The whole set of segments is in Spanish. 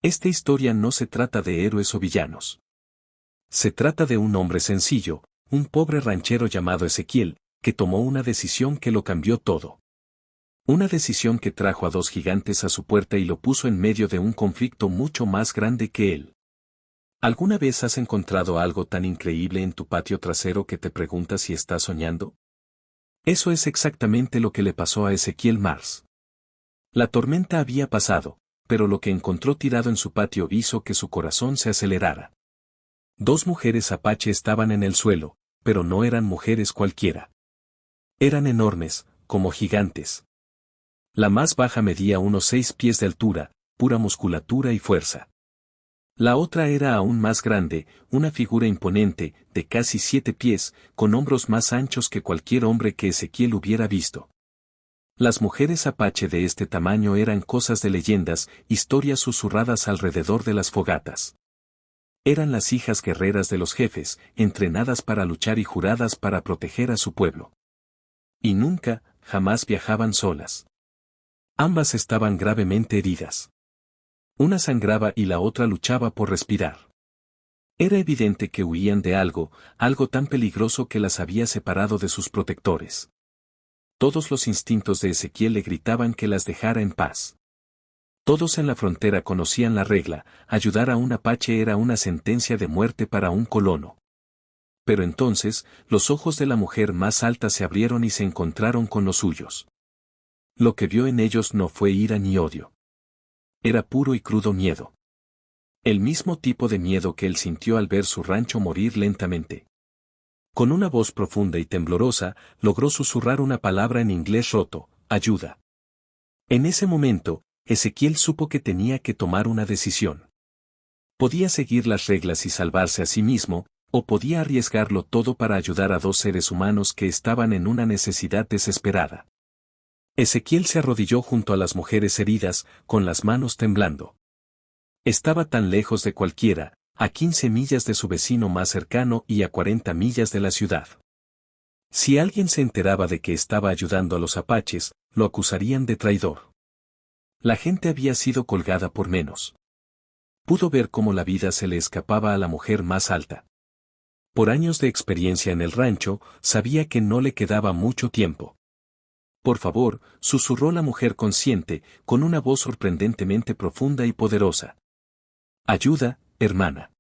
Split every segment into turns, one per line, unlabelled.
Esta historia no se trata de héroes o villanos. Se trata de un hombre sencillo, un pobre ranchero llamado Ezequiel, que tomó una decisión que lo cambió todo. Una decisión que trajo a dos gigantes a su puerta y lo puso en medio de un conflicto mucho más grande que él. ¿Alguna vez has encontrado algo tan increíble en tu patio trasero que te preguntas si estás soñando? Eso es exactamente lo que le pasó a Ezequiel Mars. La tormenta había pasado, pero lo que encontró tirado en su patio hizo que su corazón se acelerara. Dos mujeres apache estaban en el suelo, pero no eran mujeres cualquiera. Eran enormes, como gigantes. La más baja medía unos 6 pies de altura, pura musculatura y fuerza. La otra era aún más grande, una figura imponente, de casi 7 pies, con hombros más anchos que cualquier hombre que Ezequiel hubiera visto. Las mujeres apache de este tamaño eran cosas de leyendas, historias susurradas alrededor de las fogatas. Eran las hijas guerreras de los jefes, entrenadas para luchar y juradas para proteger a su pueblo. Y nunca, jamás viajaban solas. Ambas estaban gravemente heridas. Una sangraba y la otra luchaba por respirar. Era evidente que huían de algo tan peligroso que las había separado de sus protectores. Todos los instintos de Ezequiel le gritaban que las dejara en paz. Todos en la frontera conocían la regla, ayudar a un apache era una sentencia de muerte para un colono. Pero entonces, los ojos de la mujer más alta se abrieron y se encontraron con los suyos. Lo que vio en ellos no fue ira ni odio. Era puro y crudo miedo. El mismo tipo de miedo que él sintió al ver su rancho morir lentamente. Con una voz profunda y temblorosa, logró susurrar una palabra en inglés roto: ayuda. En ese momento, Ezequiel supo que tenía que tomar una decisión. Podía seguir las reglas y salvarse a sí mismo, o podía arriesgarlo todo para ayudar a dos seres humanos que estaban en una necesidad desesperada. Ezequiel se arrodilló junto a las mujeres heridas, con las manos temblando. Estaba tan lejos de cualquiera, a 15 millas de su vecino más cercano y a 40 millas de la ciudad. Si alguien se enteraba de que estaba ayudando a los apaches, lo acusarían de traidor. La gente había sido colgada por menos. Pudo ver cómo la vida se le escapaba a la mujer más alta. Por años de experiencia en el rancho, sabía que no le quedaba mucho tiempo. Por favor, susurró la mujer consciente, con una voz sorprendentemente profunda y poderosa. Ayuda, hermana.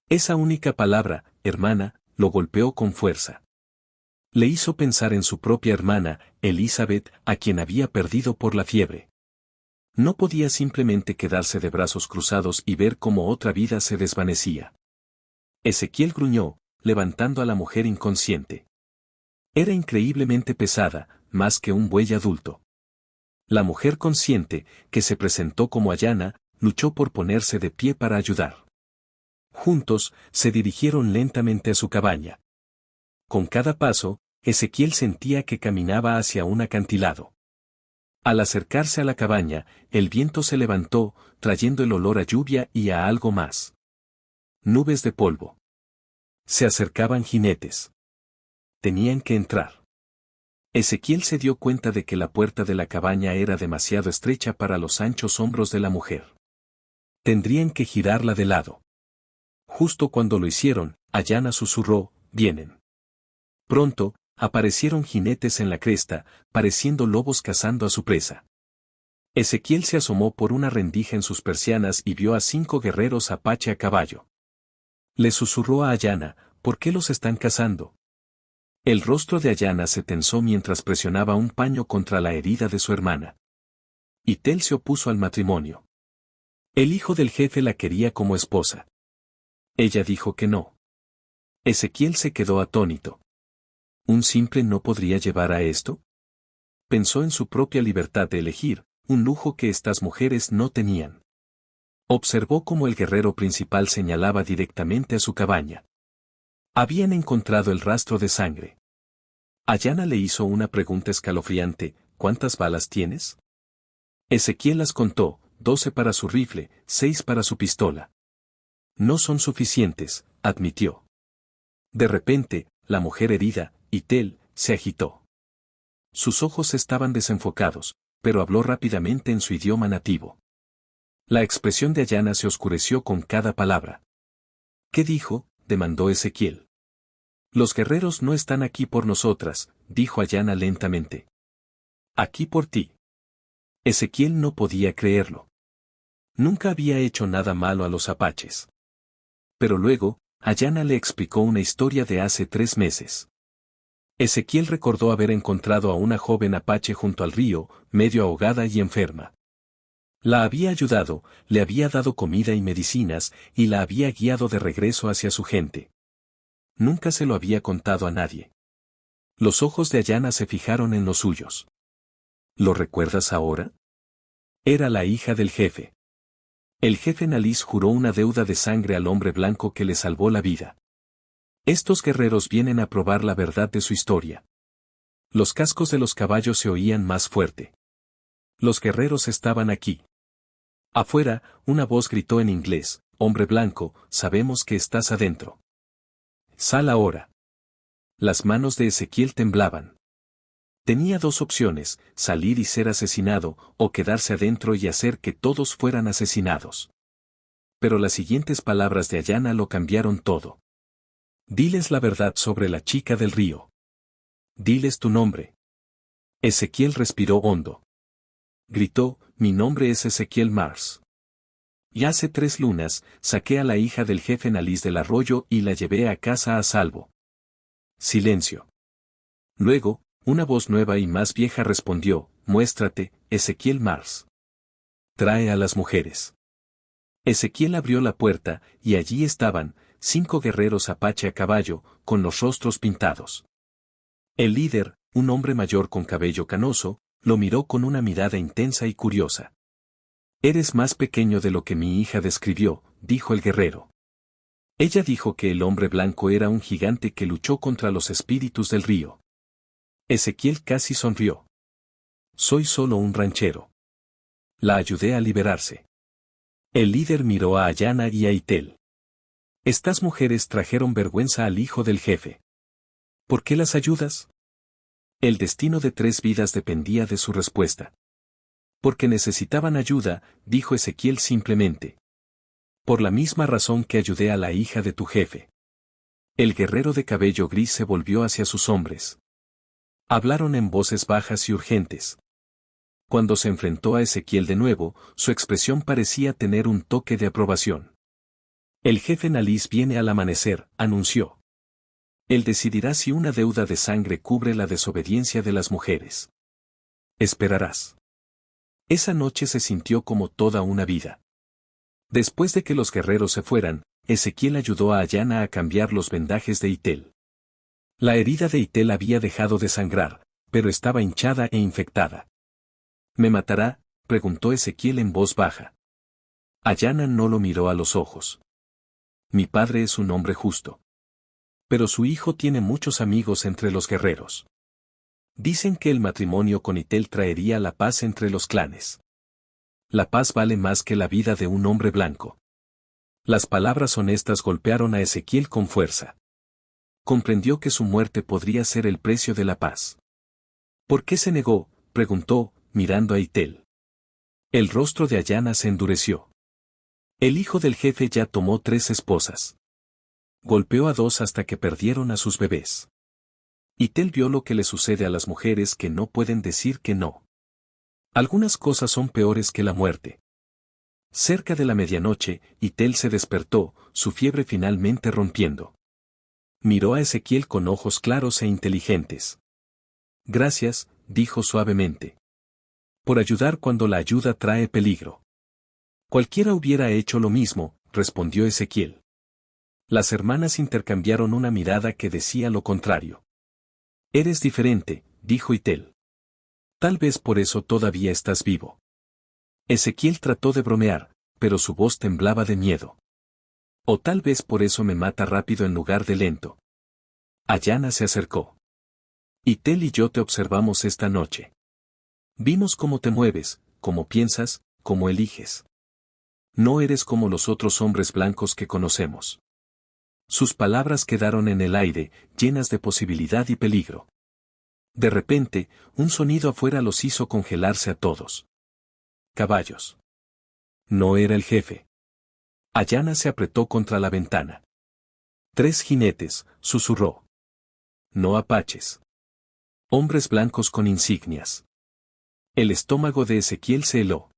Esa única palabra, hermana, lo golpeó con fuerza. Le hizo pensar en su propia hermana, Elizabeth, a quien había perdido por la fiebre. No podía simplemente quedarse de brazos cruzados y ver cómo otra vida se desvanecía. Ezequiel gruñó, levantando a la mujer inconsciente. Era increíblemente pesada, más que un buey adulto. La mujer consciente, que se presentó como Ayana, luchó por ponerse de pie para ayudar. Juntos, se dirigieron lentamente a su cabaña. Con cada paso, Ezequiel sentía que caminaba hacia un acantilado. Al acercarse a la cabaña, el viento se levantó, trayendo el olor a lluvia y a algo más. Nubes de polvo. Se acercaban jinetes. Tenían que entrar. Ezequiel se dio cuenta de que la puerta de la cabaña era demasiado estrecha para los anchos hombros de la mujer. Tendrían que girarla de lado. Justo cuando lo hicieron, Ayana susurró: vienen. Pronto, aparecieron jinetes en la cresta, pareciendo lobos cazando a su presa. Ezequiel se asomó por una rendija en sus persianas y vio a 5 guerreros apache a caballo. Le susurró a Ayana: ¿por qué los están cazando? El rostro de Ayana se tensó mientras presionaba un paño contra la herida de su hermana. Itel se opuso al matrimonio. El hijo del jefe la quería como esposa. Ella dijo que no. Ezequiel se quedó atónito. ¿Un simple no podría llevar a esto? Pensó en su propia libertad de elegir, un lujo que estas mujeres no tenían. Observó cómo el guerrero principal señalaba directamente a su cabaña. Habían encontrado el rastro de sangre. Ayana le hizo una pregunta escalofriante: ¿cuántas balas tienes? Ezequiel las contó: 12 para su rifle, 6 para su pistola. No son suficientes, admitió. De repente, la mujer herida, Itel, se agitó. Sus ojos estaban desenfocados, pero habló rápidamente en su idioma nativo. La expresión de Ayana se oscureció con cada palabra. ¿Qué dijo?, demandó Ezequiel. Los guerreros no están aquí por nosotras, dijo Ayana lentamente. Aquí por ti. Ezequiel no podía creerlo. Nunca había hecho nada malo a los apaches. Pero luego, Ayana le explicó una historia de hace 3 meses. Ezequiel recordó haber encontrado a una joven apache junto al río, medio ahogada y enferma. La había ayudado, le había dado comida y medicinas, y la había guiado de regreso hacia su gente. Nunca se lo había contado a nadie. Los ojos de Ayana se fijaron en los suyos. ¿Lo recuerdas ahora? Era la hija del jefe. El jefe Nalis juró una deuda de sangre al hombre blanco que le salvó la vida. Estos guerreros vienen a probar la verdad de su historia. Los cascos de los caballos se oían más fuerte. Los guerreros estaban aquí. Afuera, una voz gritó en inglés: «Hombre blanco, sabemos que estás adentro. Sal ahora». Las manos de Ezequiel temblaban. Tenía 2 opciones: salir y ser asesinado, o quedarse adentro y hacer que todos fueran asesinados. Pero las siguientes palabras de Ayana lo cambiaron todo. Diles la verdad sobre la chica del río. Diles tu nombre. Ezequiel respiró hondo. Gritó: «Mi nombre es Ezequiel Mars. Y hace 3 lunas, saqué a la hija del jefe Nalis del arroyo y la llevé a casa a salvo». Silencio. Luego, una voz nueva y más vieja respondió: «Muéstrate, Ezequiel Mars. Trae a las mujeres». Ezequiel abrió la puerta, y allí estaban, 5 guerreros apache a caballo, con los rostros pintados. El líder, un hombre mayor con cabello canoso, lo miró con una mirada intensa y curiosa. «Eres más pequeño de lo que mi hija describió», dijo el guerrero. Ella dijo que el hombre blanco era un gigante que luchó contra los espíritus del río. Ezequiel casi sonrió. «Soy solo un ranchero. La ayudé a liberarse». El líder miró a Ayana y a Itel. «Estas mujeres trajeron vergüenza al hijo del jefe. ¿Por qué las ayudas?». El destino de 3 vidas dependía de su respuesta. «Porque necesitaban ayuda», dijo Ezequiel simplemente. «Por la misma razón que ayudé a la hija de tu jefe». El guerrero de cabello gris se volvió hacia sus hombres. Hablaron en voces bajas y urgentes. Cuando se enfrentó a Ezequiel de nuevo, su expresión parecía tener un toque de aprobación. «El jefe Nalis viene al amanecer», anunció. «Él decidirá si una deuda de sangre cubre la desobediencia de las mujeres. Esperarás». Esa noche se sintió como toda una vida. Después de que los guerreros se fueran, Ezequiel ayudó a Ayana a cambiar los vendajes de Itel. La herida de Itel había dejado de sangrar, pero estaba hinchada e infectada. «¿Me matará?», preguntó Ezequiel en voz baja. Ayana no lo miró a los ojos. «Mi padre es un hombre justo. Pero su hijo tiene muchos amigos entre los guerreros. Dicen que el matrimonio con Itel traería la paz entre los clanes. La paz vale más que la vida de un hombre blanco». Las palabras honestas golpearon a Ezequiel con fuerza. Comprendió que su muerte podría ser el precio de la paz. «¿Por qué se negó?», preguntó, mirando a Itel. El rostro de Ayana se endureció. «El hijo del jefe ya tomó 3 esposas. Golpeó a 2 hasta que perdieron a sus bebés. Itel vio lo que le sucede a las mujeres que no pueden decir que no. Algunas cosas son peores que la muerte». Cerca de la medianoche, Itel se despertó, su fiebre finalmente rompiendo. Miró a Ezequiel con ojos claros e inteligentes. «Gracias», dijo suavemente. «Por ayudar cuando la ayuda trae peligro». «Cualquiera hubiera hecho lo mismo», respondió Ezequiel. Las hermanas intercambiaron una mirada que decía lo contrario. «Eres diferente», dijo Itel. «Tal vez por eso todavía estás vivo». Ezequiel trató de bromear, pero su voz temblaba de miedo. «O tal vez por eso me mata rápido en lugar de lento». Ayana se acercó. «Itel y yo te observamos esta noche. Vimos cómo te mueves, cómo piensas, cómo eliges. No eres como los otros hombres blancos que conocemos». Sus palabras quedaron en el aire, llenas de posibilidad y peligro. De repente, un sonido afuera los hizo congelarse a todos. Caballos. No era el jefe. Ayanna se apretó contra la ventana. 3 jinetes, susurró. No apaches. Hombres blancos con insignias. El estómago de Ezequiel se heló.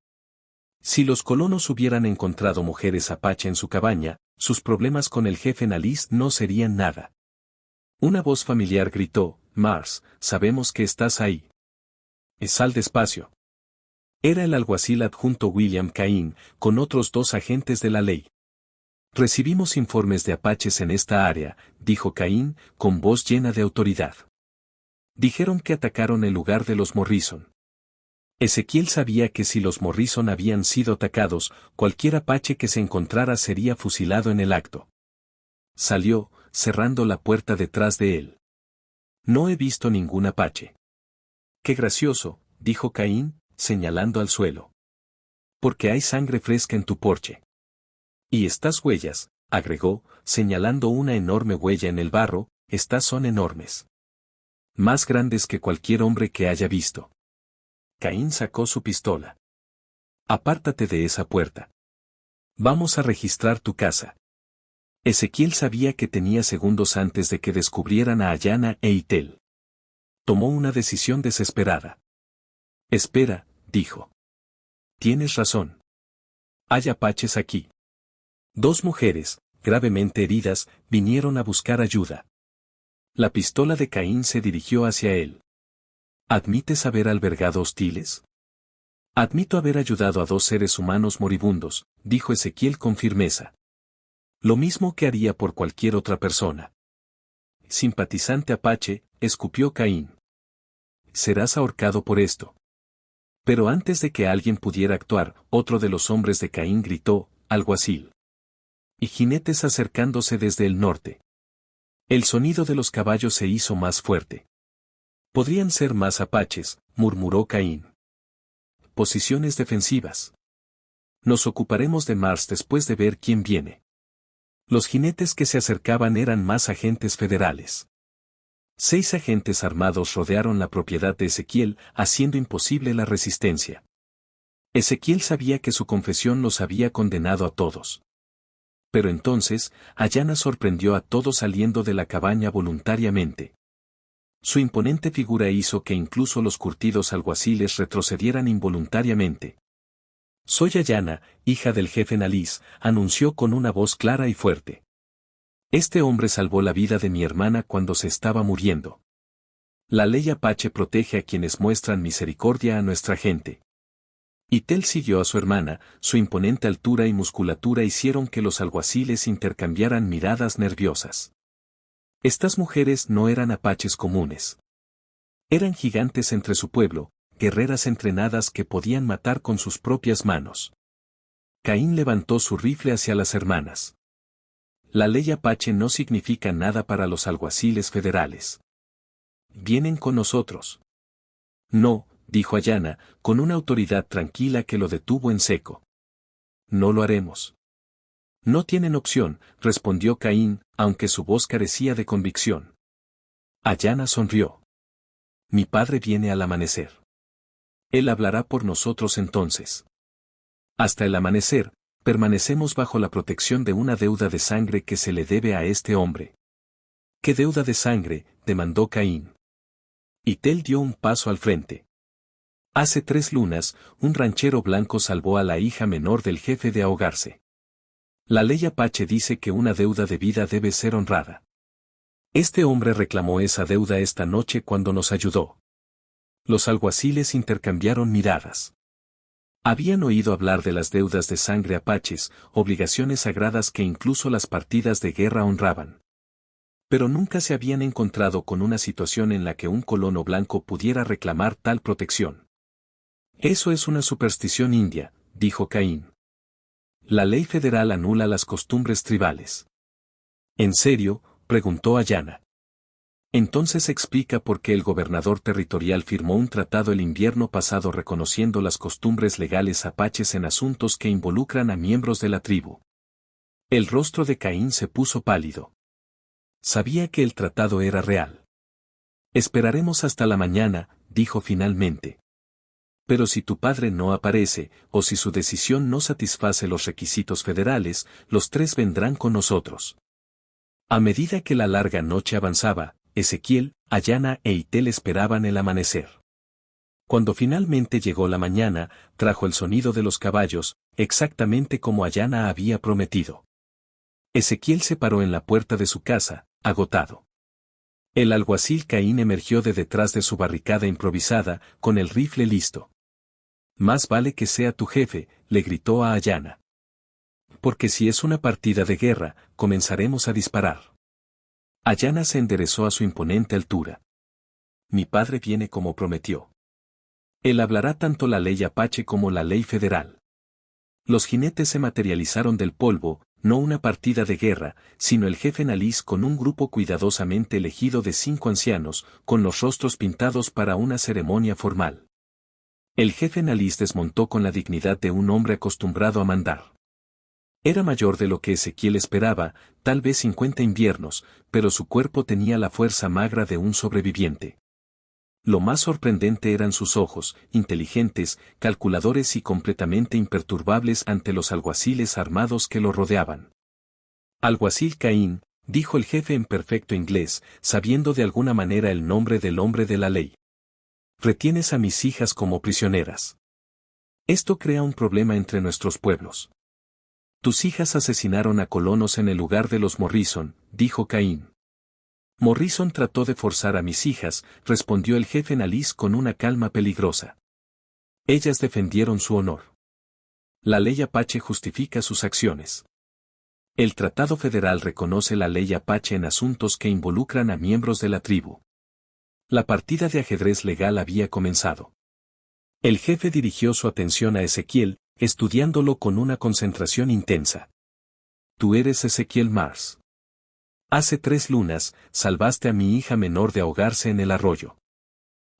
Si los colonos hubieran encontrado mujeres apache en su cabaña, sus problemas con el jefe Nalis no serían nada. Una voz familiar gritó, Mars, sabemos que estás ahí. Sal despacio. Era el alguacil adjunto William Cain, con otros 2 agentes de la ley. Recibimos informes de apaches en esta área, dijo Cain, con voz llena de autoridad. Dijeron que atacaron el lugar de los Morrison. Ezequiel sabía que si los Morrison habían sido atacados, cualquier apache que se encontrara sería fusilado en el acto. Salió, cerrando la puerta detrás de él. No he visto ningún apache. Qué gracioso, dijo Cain, señalando al suelo. Porque hay sangre fresca en tu porche. Y estas huellas, agregó, señalando una enorme huella en el barro, estas son enormes. Más grandes que cualquier hombre que haya visto. Caín sacó su pistola. Apártate de esa puerta. Vamos a registrar tu casa. Ezequiel sabía que tenía segundos antes de que descubrieran a Ayanna e Itel. Tomó una decisión desesperada. Espera, dijo. Tienes razón. Hay apaches aquí. 2 mujeres, gravemente heridas, vinieron a buscar ayuda. La pistola de Caín se dirigió hacia él. ¿Admites haber albergado hostiles? Admito haber ayudado a 2 seres humanos moribundos, dijo Ezequiel con firmeza. Lo mismo que haría por cualquier otra persona. Simpatizante apache, escupió Caín. Serás ahorcado por esto. Pero antes de que alguien pudiera actuar, otro de los hombres de Caín gritó, alguacil. Y jinetes acercándose desde el norte. El sonido de los caballos se hizo más fuerte. Podrían ser más apaches, murmuró Caín. Posiciones defensivas. Nos ocuparemos de Mars después de ver quién viene. Los jinetes que se acercaban eran más agentes federales. 6 agentes armados rodearon la propiedad de Ezequiel, haciendo imposible la resistencia. Ezequiel sabía que su confesión los había condenado a todos. Pero entonces, Ayanna sorprendió a todos saliendo de la cabaña voluntariamente. Su imponente figura hizo que incluso los curtidos alguaciles retrocedieran involuntariamente. Soy Ayanna, hija del jefe Nalis, anunció con una voz clara y fuerte. Este hombre salvó la vida de mi hermana cuando se estaba muriendo. La ley apache protege a quienes muestran misericordia a nuestra gente. Itel siguió a su hermana, su imponente altura y musculatura hicieron que los alguaciles intercambiaran miradas nerviosas. Estas mujeres no eran apaches comunes. Eran gigantes entre su pueblo, guerreras entrenadas que podían matar con sus propias manos. Caín levantó su rifle hacia las hermanas. La ley apache no significa nada para los alguaciles federales. Vienen con nosotros. No, dijo Ayanna, con una autoridad tranquila que lo detuvo en seco. No lo haremos. No tienen opción, respondió Caín, aunque su voz carecía de convicción. Ayanna sonrió. Mi padre viene al amanecer. Él hablará por nosotros entonces. Hasta el amanecer, permanecemos bajo la protección de una deuda de sangre que se le debe a este hombre. ¿Qué deuda de sangre?, demandó Caín. Itel dio un paso al frente. Hace 3 lunas, un ranchero blanco salvó a la hija menor del jefe de ahogarse. La ley apache dice que una deuda de vida debe ser honrada. Este hombre reclamó esa deuda esta noche cuando nos ayudó. Los alguaciles intercambiaron miradas. Habían oído hablar de las deudas de sangre apaches, obligaciones sagradas que incluso las partidas de guerra honraban. Pero nunca se habían encontrado con una situación en la que un colono blanco pudiera reclamar tal protección. Eso es una superstición india, dijo Caín. La ley federal anula las costumbres tribales. ¿En serio?, preguntó Ayanna. Entonces explica por qué el gobernador territorial firmó un tratado el invierno pasado reconociendo las costumbres legales apaches en asuntos que involucran a miembros de la tribu. El rostro de Caín se puso pálido. Sabía que el tratado era real. Esperaremos hasta la mañana, dijo finalmente. Pero si tu padre no aparece, o si su decisión no satisface los requisitos federales, los tres vendrán con nosotros. A medida que la larga noche avanzaba, Ezequiel, Ayana e Itel esperaban el amanecer. Cuando finalmente llegó la mañana, trajo el sonido de los caballos, exactamente como Ayana había prometido. Ezequiel se paró en la puerta de su casa, agotado. El alguacil Caín emergió de detrás de su barricada improvisada, con el rifle listo. Más vale que sea tu jefe, le gritó a Ayana. Porque si es una partida de guerra, comenzaremos a disparar. Ayana se enderezó a su imponente altura. Mi padre viene como prometió. Él hablará tanto la ley apache como la ley federal. Los jinetes se materializaron del polvo, no una partida de guerra, sino el jefe Naliz con un grupo cuidadosamente elegido de 5 ancianos, con los rostros pintados para una ceremonia formal. El jefe Naliz desmontó con la dignidad de un hombre acostumbrado a mandar. Era mayor de lo que Ezequiel esperaba, tal vez 50 inviernos, pero su cuerpo tenía la fuerza magra de un sobreviviente. Lo más sorprendente eran sus ojos, inteligentes, calculadores y completamente imperturbables ante los alguaciles armados que lo rodeaban. Alguacil Caín, dijo el jefe en perfecto inglés, sabiendo de alguna manera el nombre del hombre de la ley. Retienes a mis hijas como prisioneras. Esto crea un problema entre nuestros pueblos. Tus hijas asesinaron a colonos en el lugar de los Morrison, dijo Caín. Morrison trató de forzar a mis hijas, respondió el jefe Naliz con una calma peligrosa. Ellas defendieron su honor. La ley apache justifica sus acciones. El Tratado Federal reconoce la ley apache en asuntos que involucran a miembros de la tribu. La partida de ajedrez legal había comenzado. El jefe dirigió su atención a Ezequiel, estudiándolo con una concentración intensa. Tú eres Ezequiel Mars. Hace 3 lunas, salvaste a mi hija menor de ahogarse en el arroyo.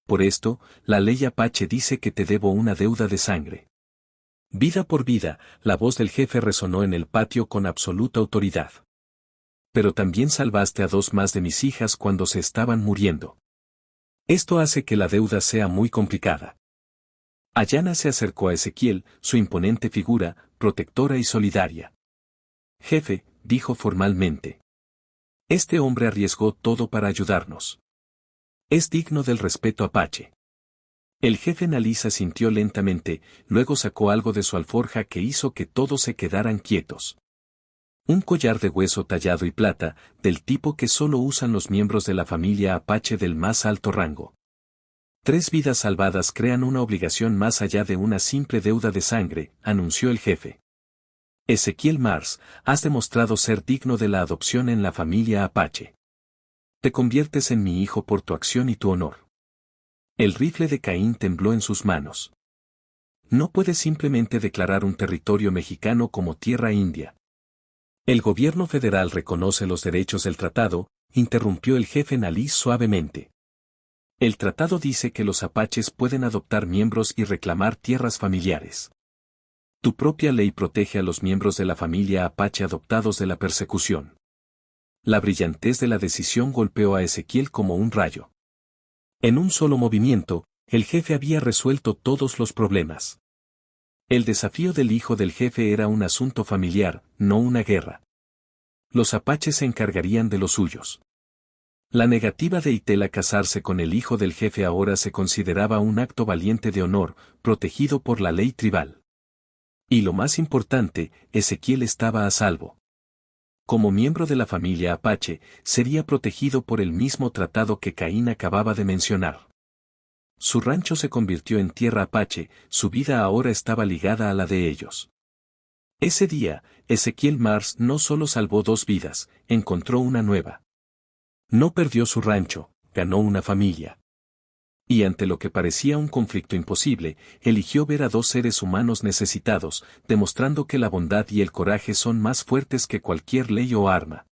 Por esto, la ley apache dice que te debo una deuda de sangre. Vida por vida, la voz del jefe resonó en el patio con absoluta autoridad. Pero también salvaste a 2 más de mis hijas cuando se estaban muriendo. Esto hace que la deuda sea muy complicada. Ayana se acercó a Ezequiel, su imponente figura, protectora y solidaria. Jefe, dijo formalmente. Este hombre arriesgó todo para ayudarnos. Es digno del respeto apache. El jefe Naliz asintió lentamente, luego sacó algo de su alforja que hizo que todos se quedaran quietos. Un collar de hueso tallado y plata, del tipo que solo usan los miembros de la familia apache del más alto rango. 3 vidas salvadas crean una obligación más allá de una simple deuda de sangre, anunció el jefe. Ezequiel Mars, has demostrado ser digno de la adopción en la familia apache. Te conviertes en mi hijo por tu acción y tu honor. El rifle de Caín tembló en sus manos. No puedes simplemente declarar un territorio mexicano como tierra india. El gobierno federal reconoce los derechos del tratado, interrumpió el jefe Naliz suavemente. El tratado dice que los apaches pueden adoptar miembros y reclamar tierras familiares. Tu propia ley protege a los miembros de la familia apache adoptados de la persecución. La brillantez de la decisión golpeó a Ezequiel como un rayo. En un solo movimiento, el jefe había resuelto todos los problemas. El desafío del hijo del jefe era un asunto familiar, no una guerra. Los apaches se encargarían de los suyos. La negativa de Itel a casarse con el hijo del jefe ahora se consideraba un acto valiente de honor, protegido por la ley tribal. Y lo más importante, Ezequiel estaba a salvo. Como miembro de la familia apache, sería protegido por el mismo tratado que Caín acababa de mencionar. Su rancho se convirtió en tierra apache, su vida ahora estaba ligada a la de ellos. Ese día, Ezequiel Mars no solo salvó 2 vidas, encontró una nueva. No perdió su rancho, ganó una familia. Y ante lo que parecía un conflicto imposible, eligió ver a 2 seres humanos necesitados, demostrando que la bondad y el coraje son más fuertes que cualquier ley o arma.